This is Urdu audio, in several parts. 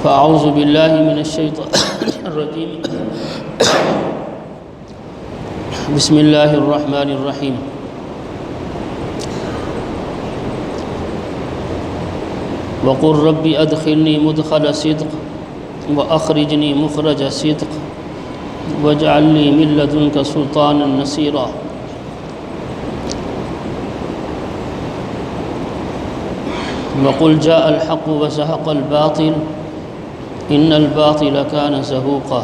فاعوذ باللہ من الشیطان الرجیم بسم اللہ الرحمن الرحیم وقل رب ادخلنی مدخل صدق واخرجنی مخرج صدق واجعل لی من لدنک سلطانا نصیرا وقل جاء الحق وزهق الباطل ان الباطل كان زهوقا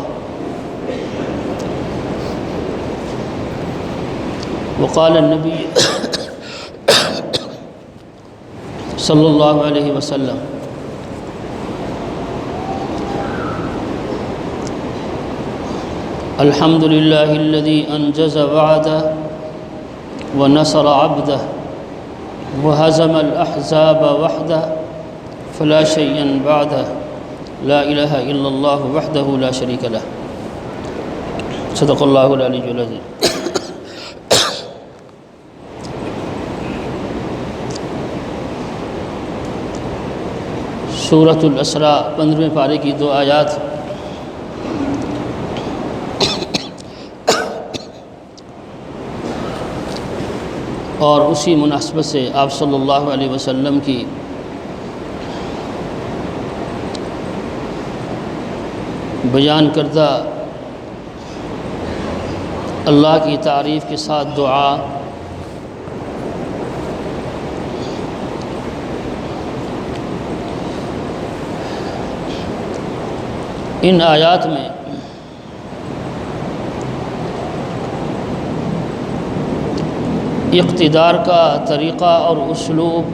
وقال النبي صلى الله عليه وسلم الحمد لله الذي أنجز وعده ونصر عبده وهزم الأحزاب وحده فلا شيء بعده لا إله إلا الله وحده لا شريك له صدق الله العلي العظيم سورۃ الاسراء 15ویں پارے کی 2 آیات اور اسی مناسبت سے آپ صلی اللہ علیہ وسلم کی بیان کردہ اللہ کی تعریف کے ساتھ دعا ان آیات میں اقتدار کا طریقہ اور اسلوب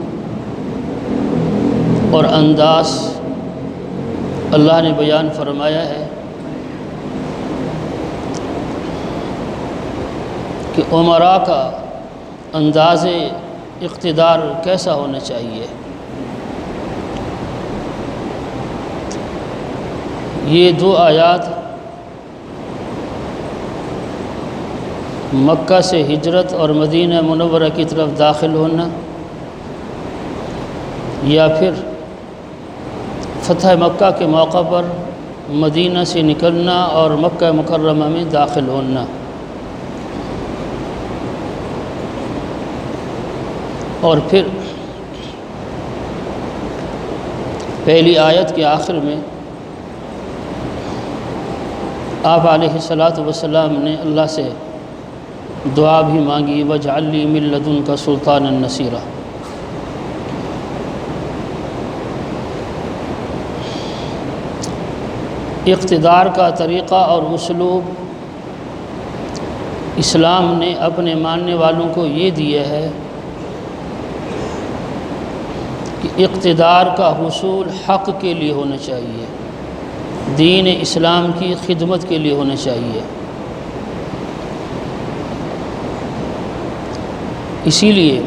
اور انداز اللہ نے بیان فرمایا ہے کہ امراء کا انداز اقتدار کیسا ہونا چاہیے۔ یہ 2 آیات مکہ سے ہجرت اور مدینہ منورہ کی طرف داخل ہونا یا پھر فتح مکہ کے موقع پر مدینہ سے نکلنا اور مکہ مکرمہ میں داخل ہونا، اور پھر پہلی آیت کے آخر میں آپ علیہ الصلاۃ والسلام نے اللہ سے دعا بھی مانگی وَاجْعَلْ لِي مِن لَّدُنْكَ سُلْطَانًا نَصِيرًا۔ اقتدار کا طریقہ اور اسلوب اسلام نے اپنے ماننے والوں کو یہ دیا ہے کہ اقتدار کا حصول حق کے لیے ہونا چاہیے، دین اسلام کی خدمت کے لیے ہونا چاہیے۔ اسی لیے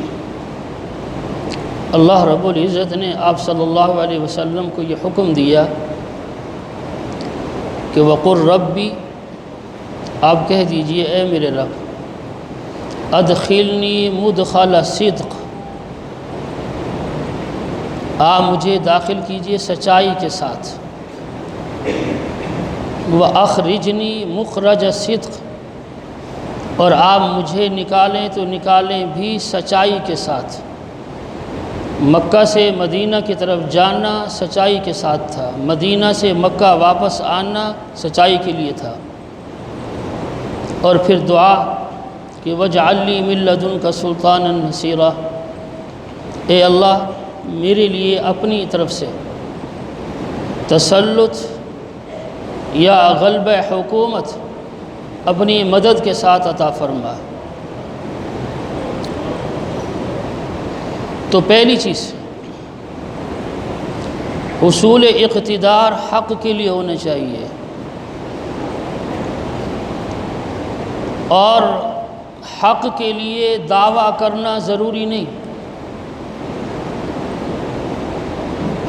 اللہ رب العزت نے آپ صلی اللہ علیہ وسلم کو یہ حکم دیا کہ وقل ربی، آپ کہہ دیجئے اے میرے رب، ادخلنی مدخل صدق، آپ مجھے داخل کیجئے سچائی کے ساتھ، واخرجنی مخرج صدق، اور آپ مجھے نکالیں تو نکالیں بھی سچائی کے ساتھ۔ مکہ سے مدینہ کی طرف جانا سچائی کے ساتھ تھا، مدینہ سے مکہ واپس آنا سچائی کے لیے تھا، اور پھر دعا کہ وَاجْعَلْ لِي مِن لَّدُنْكَ سُلْطَانًا نَصِيرًا، اے اللہ میرے لیے اپنی طرف سے تسلط یا غلبہ حکومت اپنی مدد کے ساتھ عطا فرما۔ تو پہلی چیز حصول اقتدار حق کے لیے ہونا چاہیے، اور حق کے لیے دعویٰ کرنا ضروری نہیں،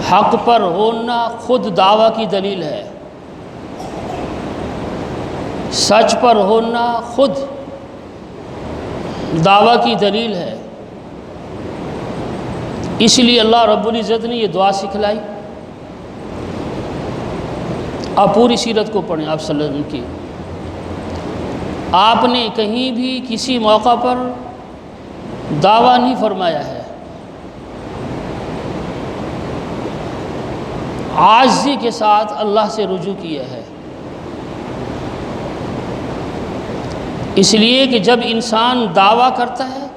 حق پر ہونا خود دعویٰ کی دلیل ہے، سچ پر ہونا خود دعویٰ کی دلیل ہے۔ اس لیے اللہ رب العزت نے یہ دعا سکھلائی آپ پوری سیرت کو پڑھیں آپ صلی اللہ علیہ وسلم کی. آپ نے کہیں بھی کسی موقع پر دعویٰ نہیں فرمایا ہے. عاجزی کے ساتھ اللہ سے رجوع کیا ہے. اس لیے کہ جب انسان دعویٰ کرتا ہے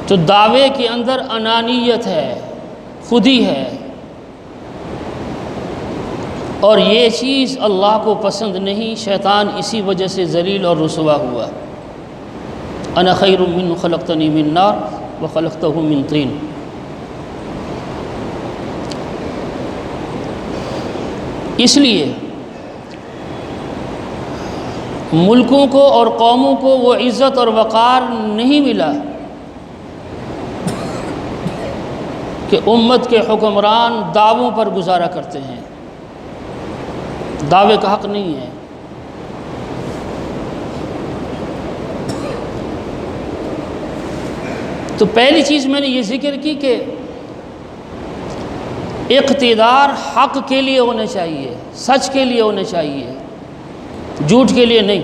تو دعوے کے اندر انانیت ہے، خودی ہے، اور یہ چیز اللہ کو پسند نہیں. شیطان اسی وجہ سے ذلیل اور رسوا ہوا. انا خیر منہ خلقتنی من نار وخلقتہ من طین. اس لیے ملکوں کو اور قوموں کو وہ عزت اور وقار نہیں ملا کہ امت کے حکمران دعووں پر گزارا کرتے ہیں. دعوے کا حق نہیں ہے. تو پہلی چیز میں نے یہ ذکر کی کہ اقتدار حق کے لیے ہونا چاہیے، سچ کے لیے ہونا چاہیے، جھوٹ کے لیے نہیں.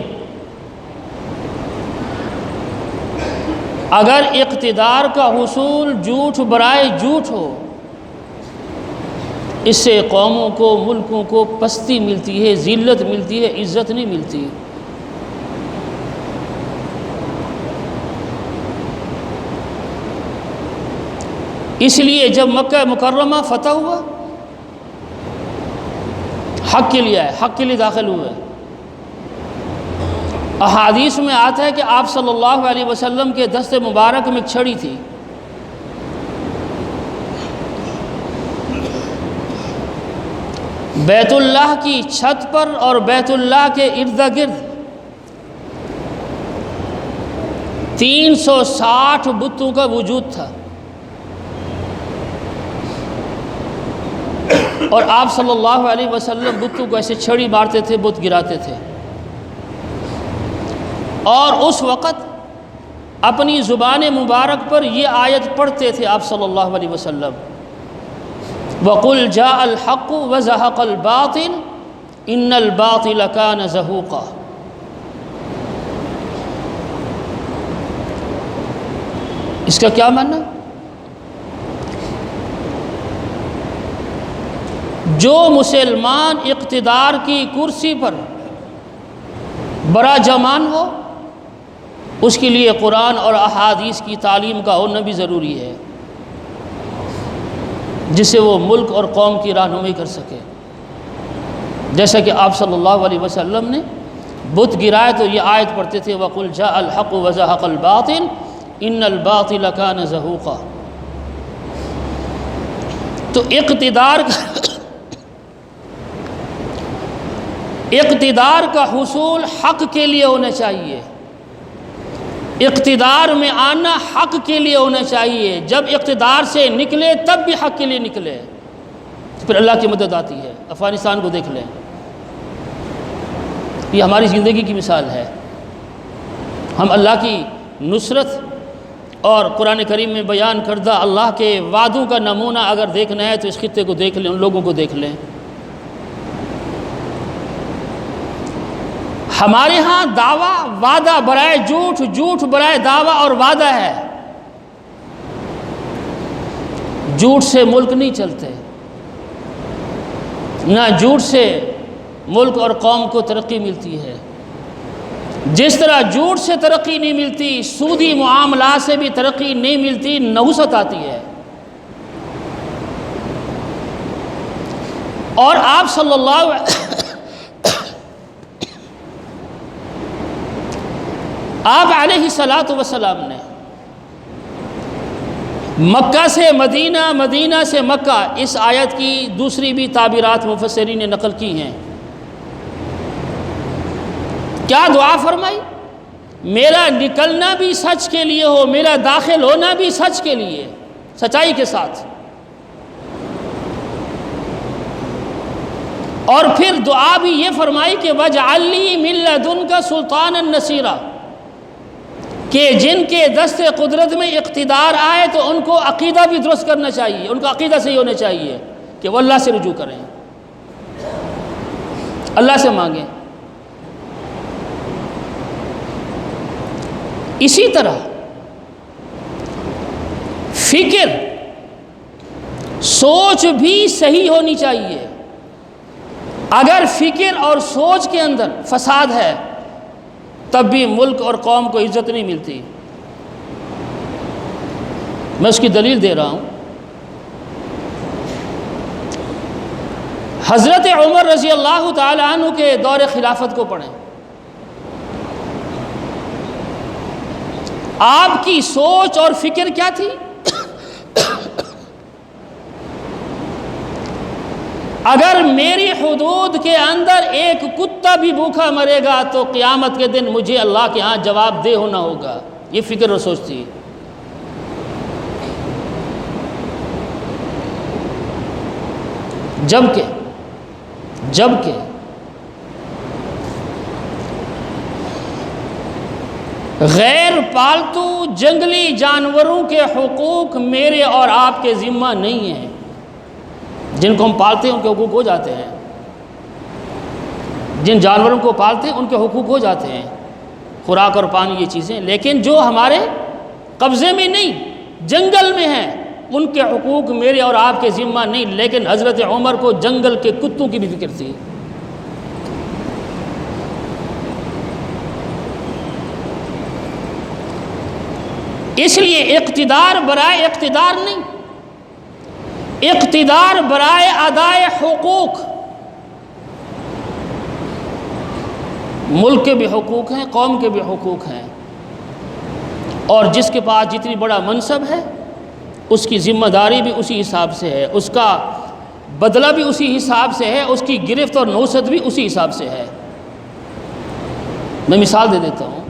اگر اقتدار کا حصول جھوٹ برائے جھوٹ ہو، اس سے قوموں کو، ملکوں کو پستی ملتی ہے، ذلت ملتی ہے، عزت نہیں ملتی. اس لیے جب مکہ مکرمہ فتح ہوا، حق کے لیے آئے، حق کے لیے داخل ہوئے. احادیث میں آتا ہے کہ آپ صلی اللہ علیہ وسلم کے دست مبارک میں ایک چھڑی تھی. بیت اللہ کی چھت پر اور بیت اللہ کے ارد گرد 360 بتوں کا وجود تھا، اور آپ صلی اللہ علیہ وسلم بتوں کو ایسے چھڑی مارتے تھے، بت گراتے تھے. اور اس وقت اپنی زبان مبارک پر یہ آیت پڑھتے تھے آپ صلی اللہ علیہ وسلم: وَقُلْ جَاءَ الْحَقُّ وَزَهَقَ الْبَاطِلُ إِنَّ الْبَاطِلَ كَانَ زَهُوقًا. اس کا کیا معنی؟ جو مسلمان اقتدار کی کرسی پر براجمان ہو، اس کے لیے قرآن اور احادیث کی تعلیم کا ہونا بھی ضروری ہے، جس سے وہ ملک اور قوم کی رہنمائی کر سکے. جیسا کہ آپ صلی اللہ علیہ وسلم نے بت گرائے تو یہ آیت پڑھتے تھے: وَقُلْ جَاءَ الْحَقُّ وَزَهَقَ الْبَاطِلُ إِنَّ الْبَاطِلَ كَانَ زَهُوقًا. تو اقتدار کا حصول حق کے لیے ہونا چاہیے. اقتدار میں آنا حق کے لیے ہونا چاہیے. جب اقتدار سے نکلے تب بھی حق کے لیے نکلے، پھر اللہ کی مدد آتی ہے. افغانستان کو دیکھ لیں، یہ ہماری زندگی کی مثال ہے. ہم اللہ کی نصرت اور قرآن کریم میں بیان کردہ اللہ کے وعدوں کا نمونہ اگر دیکھنا ہے تو اس خطے کو دیکھ لیں، ان لوگوں کو دیکھ لیں. ہمارے ہاں دعویٰ وعدہ برائے جھوٹ، جھوٹ برائے دعویٰ اور وعدہ ہے. جھوٹ سے ملک نہیں چلتے، نہ جھوٹ سے ملک اور قوم کو ترقی ملتی ہے. جس طرح جھوٹ سے ترقی نہیں ملتی، سودی معاملات سے بھی ترقی نہیں ملتی، نحوست آتی ہے. اور آپ صلی آپ علیہ السلام نے مکہ سے مدینہ، مدینہ سے مکہ، اس آیت کی دوسری بھی تعبیرات مفسرین نے نقل کی ہیں. کیا دعا فرمائی؟ میرا نکلنا بھی سچ کے لیے ہو، میرا داخل ہونا بھی سچ کے لیے، سچائی کے ساتھ. اور پھر دعا بھی یہ فرمائی کہ وَاجْعَلْ لِي مِن لَّدُنْكَ سُلْطَانًا نَصِيرًا، کہ جن کے دست قدرت میں اقتدار آئے تو ان کو عقیدہ بھی درست کرنا چاہیے، ان کا عقیدہ صحیح ہونا چاہیے کہ وہ اللہ سے رجوع کریں. اللہ سے مانگیں۔ اسی طرح فکر، سوچ بھی صحیح ہونی چاہیے۔ اگر فکر اور سوچ کے اندر فساد ہے تب بھی ملک اور قوم کو عزت نہیں ملتی۔ میں اس کی دلیل دے رہا ہوں۔ حضرت عمر رضی اللہ تعالی عنہ کے دور خلافت کو پڑھیں۔ آپ کی سوچ اور فکر کیا تھی؟ اگر میری حدود کے اندر ایک کتا بھی بھوکا مرے گا تو قیامت کے دن مجھے اللہ کے ہاں جواب دہ ہونا ہوگا۔ یہ فکر اور سوچ تھی۔ جبکہ غیر پالتو جنگلی جانوروں کے حقوق میرے اور آپ کے ذمہ نہیں ہیں۔ جن کو ہم پالتے ہیں ان کے حقوق ہو جاتے ہیں، جن جانوروں کو پالتے ہیں ان کے حقوق ہو جاتے ہیں، خوراک اور پانی یہ چیزیں، لیکن جو ہمارے قبضے میں نہیں، جنگل میں ہیں، ان کے حقوق میرے اور آپ کے ذمہ نہیں۔ لیکن حضرت عمر کو جنگل کے کتوں کی بھی فکر تھی۔ اس لیے اقتدار برائے اقتدار نہیں، اقتدار برائے ادائے حقوق۔ ملک کے بھی حقوق ہیں، قوم کے بھی حقوق ہیں، اور جس کے پاس جتنی بڑا منصب ہے اس کی ذمہ داری بھی اسی حساب سے ہے، اس کا بدلہ بھی اسی حساب سے ہے، اس کی گرفت اور نوست بھی اسی حساب سے ہے۔ میں مثال دے دیتا ہوں۔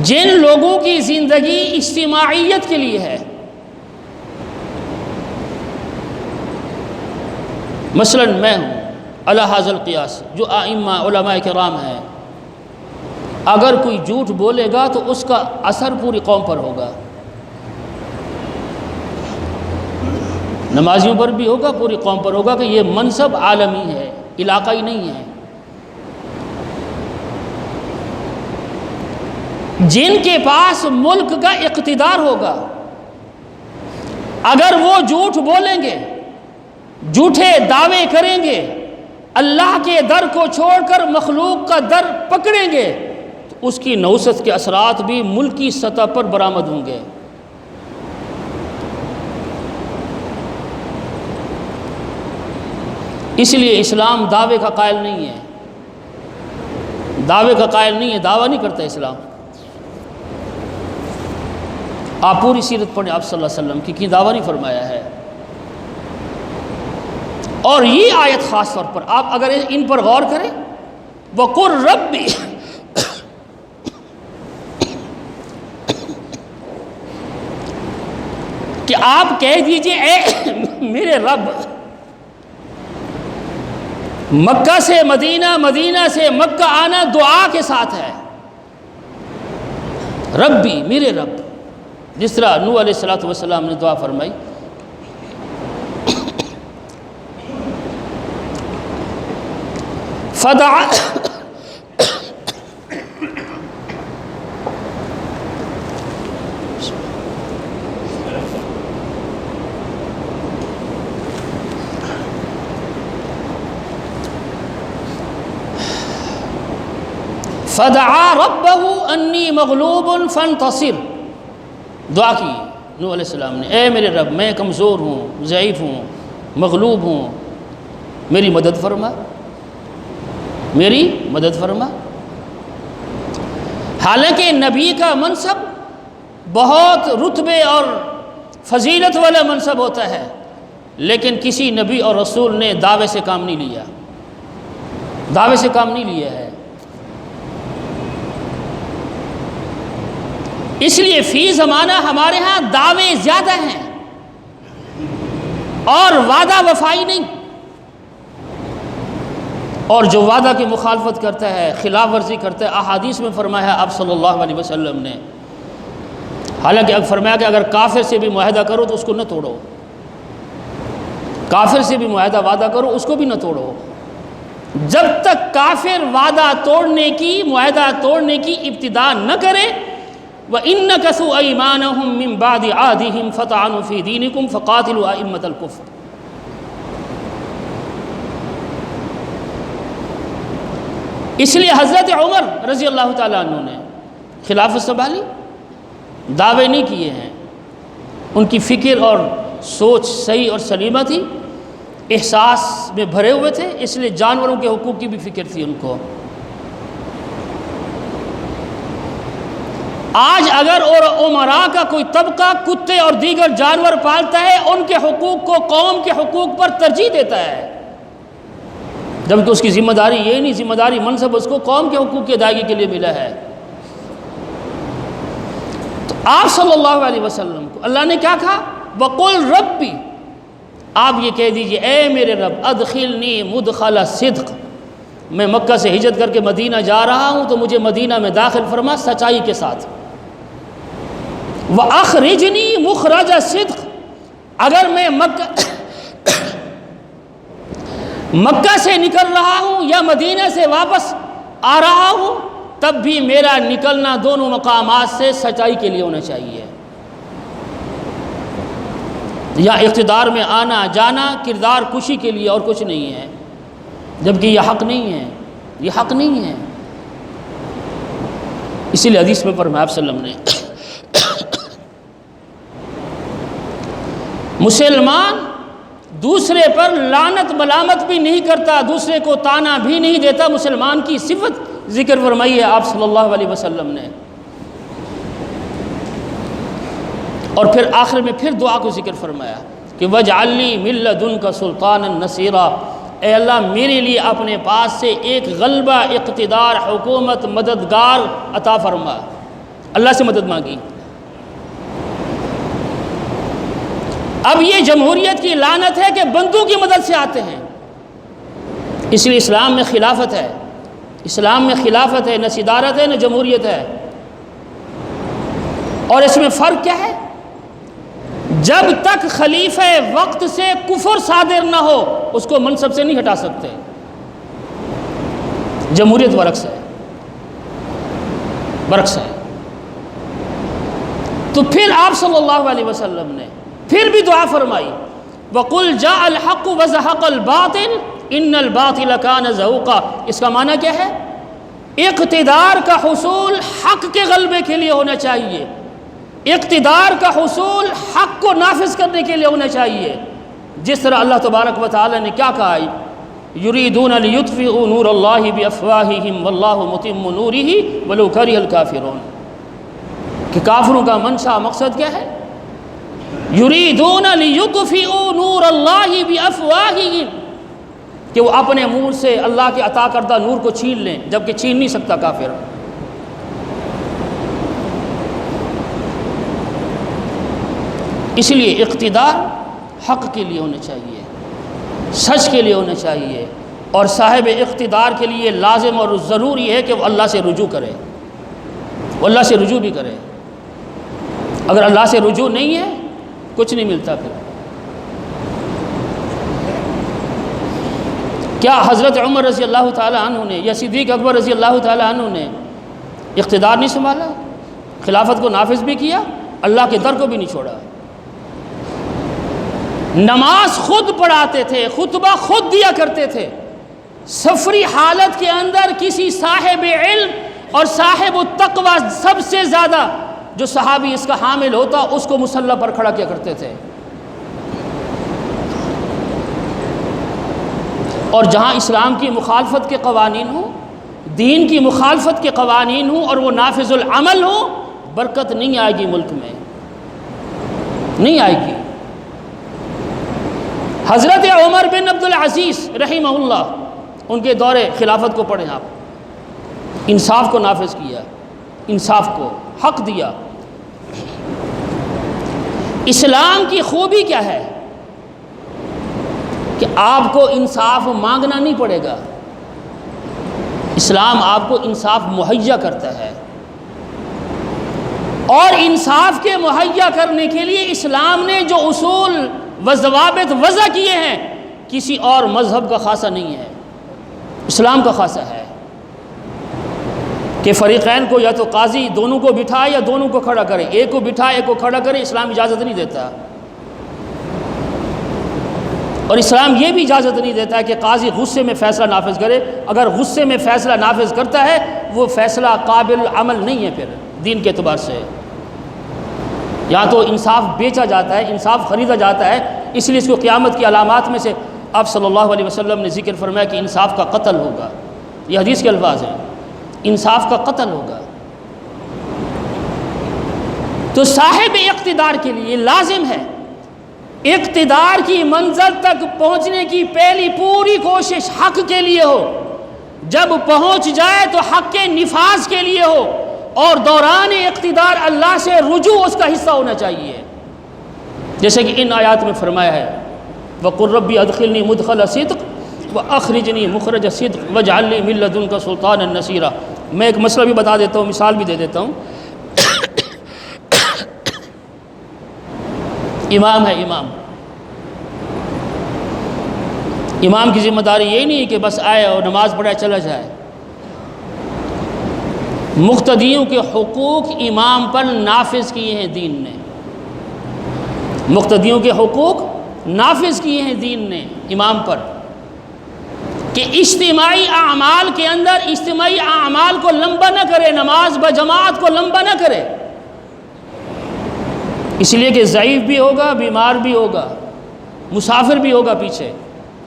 جن لوگوں کی زندگی اجتماعیت کے لیے ہے، مثلا میں ہوں علی ھذا القیاس، جو ائمہ علماء کرام ہیں، اگر کوئی جھوٹ بولے گا تو اس کا اثر پوری قوم پر ہوگا، نمازیوں پر بھی ہوگا، پوری قوم پر ہوگا، کہ یہ منصب عالمی ہے، علاقائی نہیں ہے۔ جن کے پاس ملک کا اقتدار ہوگا، اگر وہ جھوٹ بولیں گے، جھوٹے دعوے کریں گے، اللہ کے در کو چھوڑ کر مخلوق کا در پکڑیں گے، تو اس کی نوست کے اثرات بھی ملکی سطح پر برآمد ہوں گے۔ اس لیے اسلام دعوے کا قائل نہیں ہے، دعوے کا قائل نہیں ہے، دعویٰ نہیں کرتا اسلام۔ آپ پوری سیرت پڑھیں، آپ صلی اللہ علیہ وسلم کی دعویٰ نہیں فرمایا ہے۔ اور یہ آیت خاص طور پر آپ اگر ان پر غور کریں، وَقُلْ رَبِّ، کہ آپ کہہ دیجئے اے میرے رب۔ مکہ سے مدینہ، مدینہ سے مکہ آنا دعا کے ساتھ ہے۔ ربی، میرے رب، جس طرح نوح علیہ السلام نے دعا فرمائی۔ فدعا، فدعا ربہ انی مغلوب فانتصر، دعا کی نوح علیہ السلام نے، اے میرے رب، میں کمزور ہوں، ضعیف ہوں، مغلوب ہوں، میری مدد فرما، میری مدد فرما۔ حالانکہ نبی کا منصب بہت رتبے اور فضیلت والا منصب ہوتا ہے، لیکن کسی نبی اور رسول نے دعوے سے کام نہیں لیا، دعوے سے کام نہیں لیا ہے۔ اس لیے فی زمانہ ہمارے ہاں دعوے زیادہ ہیں اور وعدہ وفائی نہیں، اور جو وعدہ کی مخالفت کرتا ہے، خلاف ورزی کرتا ہے، احادیث میں فرمایا ہے آپ صلی اللہ علیہ وسلم نے، حالانکہ اب فرمایا کہ اگر کافر سے بھی معاہدہ کرو تو اس کو نہ توڑو، کافر سے بھی معاہدہ وعدہ کرو، اس کو بھی نہ توڑو، جب تک کافر وعدہ توڑنے کی، معاہدہ توڑنے کی ابتدا نہ کرے۔ وَإِن نَكَثُوا أَيْمَانَهُم مِّن بَعْدِ عَهْدِهِمْ فَطَعَنُوا فِي دِينِكُمْ فَقَاتِلُوا أَئِمَّةَ الْكُفْرِ۔ اس لیے حضرت عمر رضی اللہ تعالیٰ عنہ نے خلافت سنبھالی، دعوے نہیں کیے ہیں، ان کی فکر اور سوچ صحیح اور سلیمہ تھی، احساس میں بھرے ہوئے تھے، اس لیے جانوروں کے حقوق کی بھی فکر تھی ان کو۔ آج اگر اور امراء کا کوئی طبقہ کتے اور دیگر جانور پالتا ہے، ان کے حقوق کو قوم کے حقوق پر ترجیح دیتا ہے، جبکہ اس کی ذمہ داری یہ نہیں، ذمہ داری منصب اس کو قوم کے حقوق کی ادائیگی کے لیے ملا ہے۔ تو آپ صلی اللہ علیہ وسلم کو اللہ نے کیا کہا؟ وَقُلْ رَبِّ، آپ یہ کہہ دیجئے اے میرے رب، ادخلنی مدخل صدق، میں مکہ سے ہجرت کر کے مدینہ جا رہا ہوں تو مجھے مدینہ میں داخل فرما سچائی کے ساتھ۔ وَأَخْرِجْنِي مُخْرَجَ صِدْقٍ، اگر میں مکہ سے نکل رہا ہوں یا مدینہ سے واپس آ رہا ہوں، تب بھی میرا نکلنا دونوں مقامات سے سچائی کے لیے ہونا چاہیے۔ یا اقتدار میں آنا جانا کردار کشی کے لیے اور کچھ نہیں ہے، جبکہ یہ حق نہیں ہے، یہ حق نہیں ہے۔ اسی لیے حدیث میں فرمایا آپ صلی اللہ علیہ وسلم نے، مسلمان دوسرے پر لعنت ملامت بھی نہیں کرتا، دوسرے کو تانا بھی نہیں دیتا، مسلمان کی صفت ذکر فرمائی ہے آپ صلی اللہ علیہ وسلم نے۔ اور پھر آخر میں پھر دعا کو ذکر فرمایا کہ وَاجْعَلْ لِي مِن لَّدُنْكَ سُلْطَانًا نَصِيرًا، اے اللہ میرے لیے اپنے پاس سے ایک غلبہ، اقتدار، حکومت، مددگار عطا فرما۔ اللہ سے مدد مانگی۔ اب یہ جمہوریت کی لعنت ہے کہ بندوں کی مدد سے آتے ہیں، اس لیے اسلام میں خلافت ہے، اسلام میں خلافت ہے، نہ صدارت ہے نہ جمہوریت ہے۔ اور اس میں فرق کیا ہے؟ جب تک خلیفہ وقت سے کفر صادر نہ ہو اس کو منصب سے نہیں ہٹا سکتے، جمہوریت برعکس ہے، برعکس ہے۔ تو پھر آپ صلی اللہ علیہ وسلم نے پھر بھی دعا فرمائی، وَقُلْ جَاءَ الْحَقُّ وَزَهَقَ الْبَاطِلُ إِنَّ الْبَاطِلَ كَانَ زَهُوقًا۔ اس کا معنی کیا ہے؟ اقتدار کا حصول حق کے غلبے کے لیے ہونا چاہیے، اقتدار کا حصول حق کو نافذ کرنے کے لیے ہونا چاہیے، جس طرح اللہ تبارک و تعالی نے کیا کہا ہے، یریدون لیطفئوا نور اللہ بافواہہم واللہ متم نورہ ولو کرہ الکافرون، کہ کافروں کا منشا مقصد کیا ہے؟ یریدون لیطفئوا نور اللہ بافواہہم، کہ وہ اپنے منہ سے اللہ کے عطا کردہ نور کو چھین لیں، جبکہ چھین نہیں سکتا کافر۔ اس لیے اقتدار حق کے لیے ہونا چاہیے، سچ کے لیے ہونا چاہیے، اور صاحب اقتدار کے لیے لازم اور ضروری ہے کہ وہ اللہ سے رجوع کرے، وہ اللہ سے رجوع بھی کرے۔ اگر اللہ سے رجوع نہیں ہے کچھ نہیں ملتا۔ پھر کیا حضرت عمر رضی اللہ تعالیٰ عنہ نے یا صدیق اکبر رضی اللہ تعالیٰ عنہ نے اقتدار نہیں سنبھالا، خلافت کو نافذ بھی کیا، اللہ کے در کو بھی نہیں چھوڑا؟ نماز خود پڑھاتے تھے، خطبہ خود دیا کرتے تھے، سفری حالت کے اندر کسی صاحب علم اور صاحب التقوی سب سے زیادہ جو صحابی اس کا حامل ہوتا اس کو مصلی پر کھڑا کیا کرتے تھے۔ اور جہاں اسلام کی مخالفت کے قوانین ہوں، دین کی مخالفت کے قوانین ہوں اور وہ نافذ العمل ہوں، برکت نہیں آئے گی، ملک میں نہیں آئے گی۔ حضرت عمر بن عبدالعزیز رحمہ اللہ، ان کے دور خلافت کو پڑھیں آپ، انصاف کو نافذ کیا، انصاف کو حق دیا۔ اسلام کی خوبی کیا ہے کہ آپ کو انصاف مانگنا نہیں پڑے گا، اسلام آپ کو انصاف مہیا کرتا ہے، اور انصاف کے مہیا کرنے کے لیے اسلام نے جو اصول و ضوابط وضع کیے ہیں کسی اور مذہب کا خاصہ نہیں ہے، اسلام کا خاصہ ہے کہ فریقین کو یا تو قاضی دونوں کو بٹھائے یا دونوں کو کھڑا کرے، ایک کو بٹھائے ایک کو کھڑا کرے، اسلام اجازت نہیں دیتا۔ اور اسلام یہ بھی اجازت نہیں دیتا ہے کہ قاضی غصے میں فیصلہ نافذ کرے، اگر غصے میں فیصلہ نافذ کرتا ہے وہ فیصلہ قابل عمل نہیں ہے پھر دین کے اعتبار سے۔ یا تو انصاف بیچا جاتا ہے، انصاف خریدا جاتا ہے، اس لیے اس کو قیامت کی علامات میں سے آپ صلی اللہ علیہ وسلم نے ذکر فرمایا کہ انصاف کا قتل ہوگا، یہ حدیث کے الفاظ ہیں، انصاف کا قتل ہوگا۔ تو صاحب اقتدار کے لیے لازم ہے اقتدار کی منزل تک پہنچنے کی پہلی پوری کوشش حق کے لیے ہو، جب پہنچ جائے تو حق کے نفاذ کے لیے ہو، اور دوران اقتدار اللہ سے رجوع اس کا حصہ ہونا چاہیے، جیسے کہ ان آیات میں فرمایا ہے وَقُلْ رَبِّ أَدْخِلْنِي مُدْخَلَ صِدْقٍ وَأَخْرِجْنِي مُخْرَجَ صِدْقٍ وَاجْعَلْ لِي مِن لَّدُنكَ سُلْطَانًا نَصِيرًا۔ میں ایک مسئلہ بھی بتا دیتا ہوں، مثال بھی دے دیتا ہوں۔ امام ہے، امام کی ذمہ داری یہی نہیں ہے کہ بس آئے اور نماز پڑھائے چلا جائے، مقتدیوں کے حقوق امام پر نافذ کیے ہیں دین نے، مقتدیوں کے حقوق نافذ کیے ہیں دین نے امام پر، کہ اجتماعی اعمال کے اندر اجتماعی اعمال کو لمبا نہ کرے، نماز بجماعت کو لمبا نہ کرے، اس لیے کہ ضعیف بھی ہوگا، بیمار بھی ہوگا، مسافر بھی ہوگا، پیچھے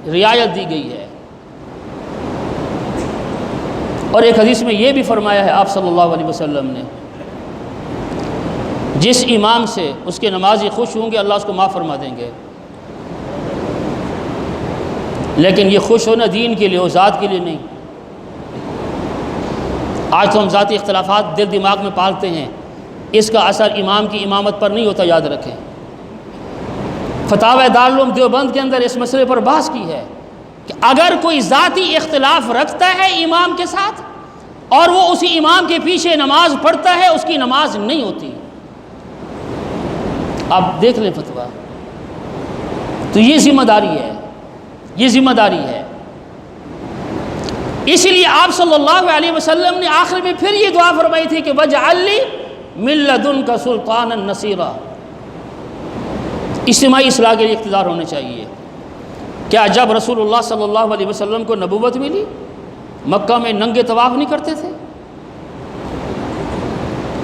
رعایت دی گئی ہے۔ اور ایک حدیث میں یہ بھی فرمایا ہے آپ صلی اللہ علیہ وسلم نے، جس امام سے اس کے نمازی خوش ہوں گے اللہ اس کو معاف فرما دیں گے، لیکن یہ خوش ہونا دین کے لیے ہو، ذات کے لیے نہیں۔ آج تو ہم ذاتی اختلافات دل دماغ میں پالتے ہیں، اس کا اثر امام کی امامت پر نہیں ہوتا، یاد رکھیں۔ فتاوی دارالعلوم دیوبند کے اندر اس مسئلے پر بحث کی ہے کہ اگر کوئی ذاتی اختلاف رکھتا ہے امام کے ساتھ اور وہ اسی امام کے پیچھے نماز پڑھتا ہے، اس کی نماز نہیں ہوتی۔ آپ دیکھ لیں فتویٰ، تو یہ ذمہ داری ہے، یہ ذمہ داری ہے۔ اس لیے آپ صلی اللہ علیہ وسلم نے آخر میں پھر یہ دعا فرمائی تھی کہ وَاجْعَلْ لِي مِن لَّدُنكَ سُلْطَانًا نَصِيرًا۔ اجتماعی اصلاح کے لیے اقتدار ہونا چاہیے۔ کیا جب رسول اللہ صلی اللہ علیہ وسلم کو نبوت ملی مکہ میں ننگے طواف نہیں کرتے تھے؟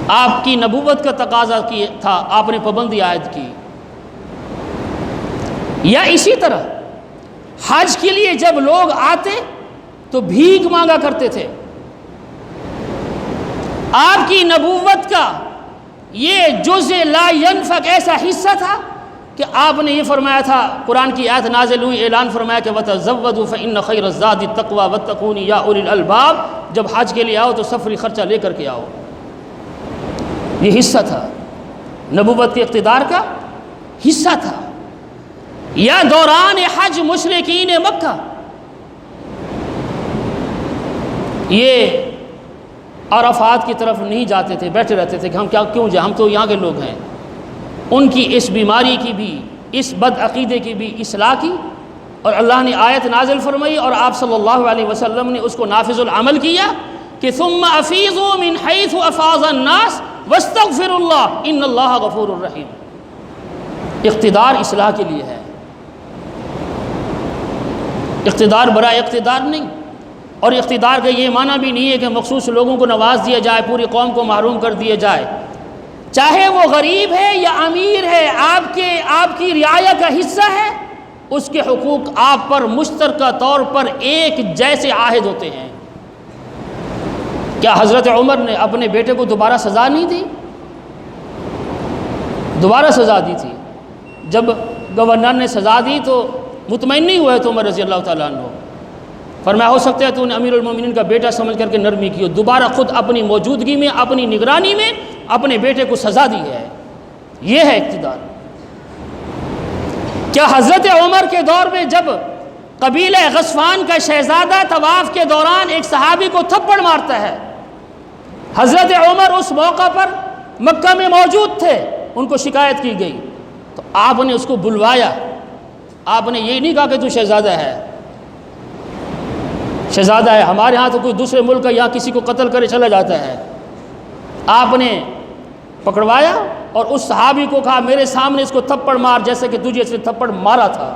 آپ کی نبوت کا تقاضا تھا، آپ نے پابندی عائد کی۔ یا اسی طرح حج کے لیے جب لوگ آتے تو بھیک مانگا کرتے تھے۔ آپ کی نبوت کا یہ جزء لا ينفق ایسا حصہ تھا کہ آپ نے یہ فرمایا تھا، قرآن کی آیت نازل ہوئی، اعلان فرمایا کہ وَتَزَوَّدُوا فَإِنَّ خَيْرَ الزَّادِ التَّقْوَىٰ وَاتَّقُونِ يَا أُولِي الْأَلْبَابِ۔ جب حج کے لیے آؤ تو سفری خرچہ لے کر کے آؤ، یہ حصہ تھا، نبوت کے اقتدار کا حصہ تھا۔ یا دوران حج مشرکین مکہ یہ عرفات کی طرف نہیں جاتے تھے، بیٹھے رہتے تھے کہ ہم کیوں جائیں، ہم تو یہاں کے لوگ ہیں۔ ان کی اس بیماری کی بھی، اس بد عقیدے کی بھی اصلاح کی، اور اللہ نے آیت نازل فرمائی اور آپ صلی اللہ علیہ وسلم نے اس کو نافذ العمل کیا کہ ثم افیضوا من حیث افاض الناس واستغفروا اللہ ان اللہ غفور الرحیم۔ اقتدار اصلاح کے لیے ہے، اقتدار برائے اقتدار نہیں۔ اور اقتدار کا یہ معنی بھی نہیں ہے کہ مخصوص لوگوں کو نواز دیا جائے، پوری قوم کو محروم کر دیا جائے، چاہے وہ غریب ہے یا امیر ہے، آپ کی رعایا کا حصہ ہے، اس کے حقوق آپ پر مشترکہ طور پر ایک جیسے عائد ہوتے ہیں۔ کیا حضرت عمر نے اپنے بیٹے کو دوبارہ سزا نہیں دی؟ دوبارہ سزا دی تھی۔ جب گورنر نے سزا دی تو مطمئن نہیں ہوئے تو عمر رضی اللہ تعالیٰ عنہ، فرمایا ہو سکتا ہے تو نے امیر المومنین کا بیٹا سمجھ کر کے نرمی کی، دوبارہ خود اپنی موجودگی میں، اپنی نگرانی میں اپنے بیٹے کو سزا دی ہے۔ یہ ہے اقتدار۔ کیا حضرت عمر کے دور میں جب قبیلہ غسفان کا شہزادہ طواف کے دوران ایک صحابی کو تھپڑ مارتا ہے، حضرت عمر اس موقع پر مکہ میں موجود تھے، ان کو شکایت کی گئی، تو آپ نے اس کو بلوایا، آپ نے یہ نہیں کہا کہ تو شہزادہ ہے، شہزادہ ہے ہمارے ہاں تو کوئی دوسرے ملک کا یہاں کسی کو قتل کرے چلا جاتا ہے۔ آپ نے پکڑوایا اور اس صحابی کو کہا میرے سامنے اس کو تھپڑ مار جیسے کہ تجھے اس نے تھپڑ مارا تھا۔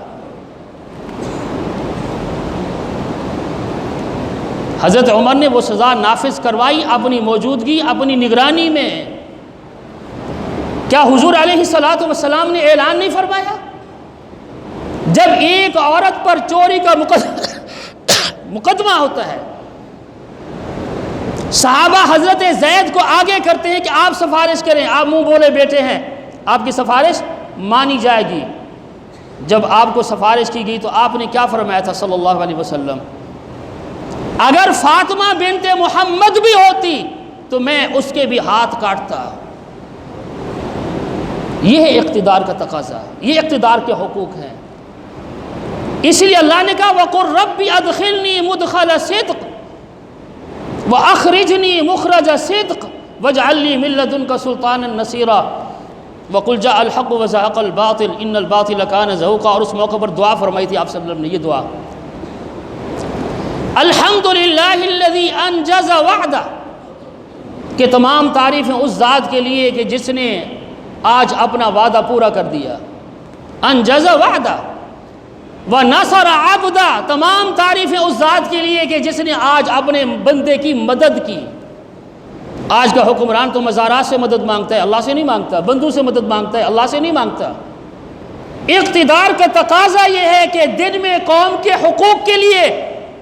حضرت عمر نے وہ سزا نافذ کروائی اپنی موجودگی، اپنی نگرانی میں۔ کیا حضور علیہ الصلوۃ والسلام نے اعلان نہیں فرمایا؟ جب ایک عورت پر چوری کا مقدمہ ہوتا ہے، صحابہ حضرت زید کو آگے کرتے ہیں کہ آپ سفارش کریں، آپ منہ بولے بیٹے ہیں، آپ کی سفارش مانی جائے گی۔ جب آپ کو سفارش کی گئی تو آپ نے کیا فرمایا تھا صلی اللہ علیہ وسلم؟ اگر فاطمہ بنت محمد بھی ہوتی تو میں اس کے بھی ہاتھ کاٹتا۔ یہ ہے اقتدار کا تقاضا، یہ اقتدار کے حقوق ہیں۔ اس لیے اللہ نے کہا وَقُلْ رَبِّ أَدْخِلْنِي مُدْخَلَ صِدْقٍ وَأَخْرِجْنِي مُخْرَجَ صِدْقٍ وَاجْعَلْ لِي مِن لَّدُنْكَ سُلْطَانًا نَصِيرًا وَقُلْ جَاءَ الْحَقُّ وَزَهَقَ الْبَاطِلُ إِنَّ الْبَاطِلَ كَانَ زَهُوقًا۔ اور اس موقع پر دعا فرمائی تھی آپ صلی اللہ علیہ وسلم نے، یہ دعا الحمدللہ الذی انجز وعدہ، کہ تمام تعریفیں اس ذات کے لیے کہ جس نے آج اپنا وعدہ پورا کر دیا۔ انجز وعدہ ونصر عبدہ، تمام تعریفیں اس ذات کے لیے کہ جس نے آج اپنے بندے کی مدد کی۔ آج کا حکمران تو مزارات سے مدد مانگتا ہے، اللہ سے نہیں مانگتا، بندوں سے مدد مانگتا ہے، اللہ سے نہیں مانگتا۔ اقتدار کا تقاضا یہ ہے کہ دن میں قوم کے حقوق کے لیے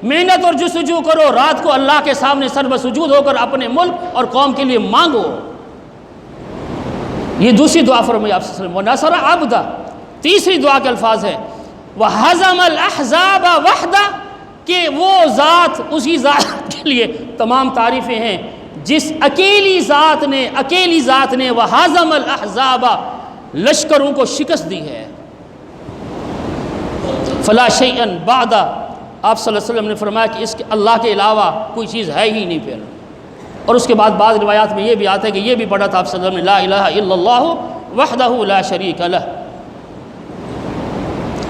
محنت اور جستجو کرو، رات کو اللہ کے سامنے سر بسجود ہو کر اپنے ملک اور قوم کے لیے مانگو۔ یہ دوسری دعا فرمائی آپ صلی اللہ علیہ وسلم، وَنَصَرَ عَبْدَ۔ تیسری دعا کے الفاظ ہیں وَحَزَمَ الْأَحْزَابَ وَحْدَ، کہ وہ ذات، اسی ذات کے لیے تمام تعریفیں ہیں جس اکیلی ذات نے وَحَزَمَ الْأَحْزَابَ، لشکروں کو شکست دی ہے۔ فَلَا شَيْئًا بَعْدَ، آپ صلی اللہ علیہ وسلم نے فرمایا کہ اس کے اللہ کے علاوہ کوئی چیز ہے ہی نہیں پھر۔ اور اس کے بعد بعض روایات میں یہ بھی آتا ہے کہ یہ بھی پڑھا تھا آپ صلی اللہ علیہ وسلم نے لا الہ الا اللہ وحدہ لا شریک لہ۔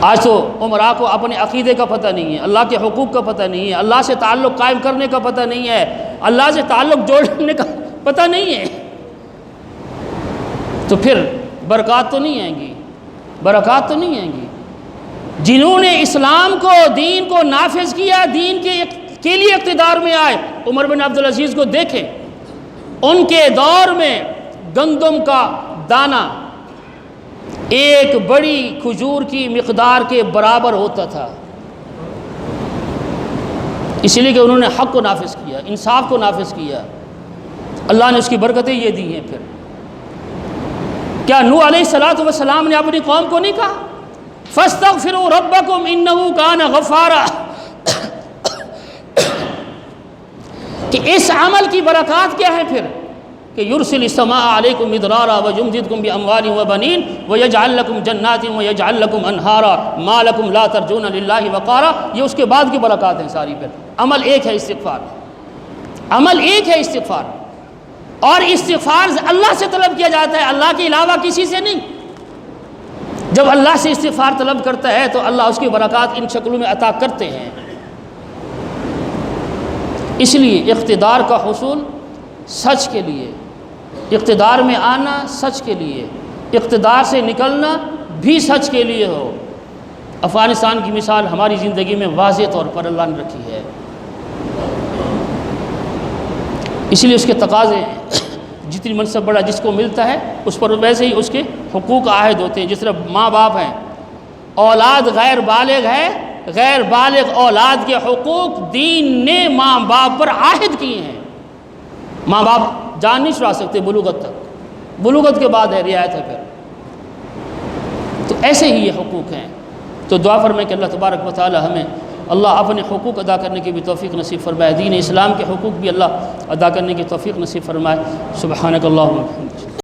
آج تو عمراء کو اپنے عقیدے کا پتہ نہیں ہے، اللہ کے حقوق کا پتہ نہیں ہے، اللہ سے تعلق قائم کرنے کا پتہ نہیں ہے، اللہ سے تعلق جوڑنے کا پتہ نہیں ہے، تو پھر برکات تو نہیں آئیں گی، برکات تو نہیں آئیں گی۔ جنہوں نے اسلام کو، دین کو نافذ کیا، دین کے لیے اقتدار میں آئے، عمر بن عبدالعزیز کو دیکھیں، ان کے دور میں گندم کا دانہ ایک بڑی کھجور کی مقدار کے برابر ہوتا تھا، اس لیے کہ انہوں نے حق کو نافذ کیا، انصاف کو نافذ کیا، اللہ نے اس کی برکتیں یہ دی ہیں۔ پھر کیا نوح علیہ السلام نے اپنی قوم کو نہیں کہا فَاسْتَغْفِرُوا رَبَّكُمْ إِنَّهُ كَانَ غَفَّارًا، کہ اس عمل کی برکات کیا ہے پھر کہ یرسل السماء علیکم مدرارا ویمددکم باموال وبنین ویجعل لکم جنات ویجعل لکم انہارا ما لکم لا ترجون للہ وقارا۔ یہ اس کے بعد کی برکات ہیں ساری۔ پھر عمل ایک ہے استغفار، عمل ایک ہے استغفار، اور استغفار اللہ سے طلب کیا جاتا ہے، اللہ کے علاوہ کسی سے نہیں۔ جب اللہ سے استغفار طلب کرتا ہے تو اللہ اس کی برکات ان شکلوں میں عطا کرتے ہیں۔ اس لیے اقتدار کا حصول سچ کے لیے، اقتدار میں آنا سچ کے لیے، اقتدار سے نکلنا بھی سچ کے لیے ہو۔ افغانستان کی مثال ہماری زندگی میں واضح طور پر اللہ نے رکھی ہے، اس لیے اس کے تقاضے جتنی منصب بڑا جس کو ملتا ہے اس پر ویسے ہی اس کے حقوق عائد ہوتے ہیں۔ جس طرح ماں باپ ہیں، اولاد غیر بالغ ہے، غیر بالغ اولاد کے حقوق دین نے ماں باپ پر عائد کیے ہیں۔ ماں باپ جان نہیں چھڑا سکتے بلوغت تک، بلوغت کے بعد ہے رعایت ہے پھر، تو ایسے ہی یہ حقوق ہیں۔ تو دعا فرمائیں کہ اللہ تبارک و تعالی ہمیں اللہ اپنے حقوق ادا کرنے کی بھی توفیق نصیب فرمائے، دین اسلام کے حقوق بھی اللہ ادا کرنے کی توفیق نصیب فرمائے۔ سبحانک اللہم و بحمدک۔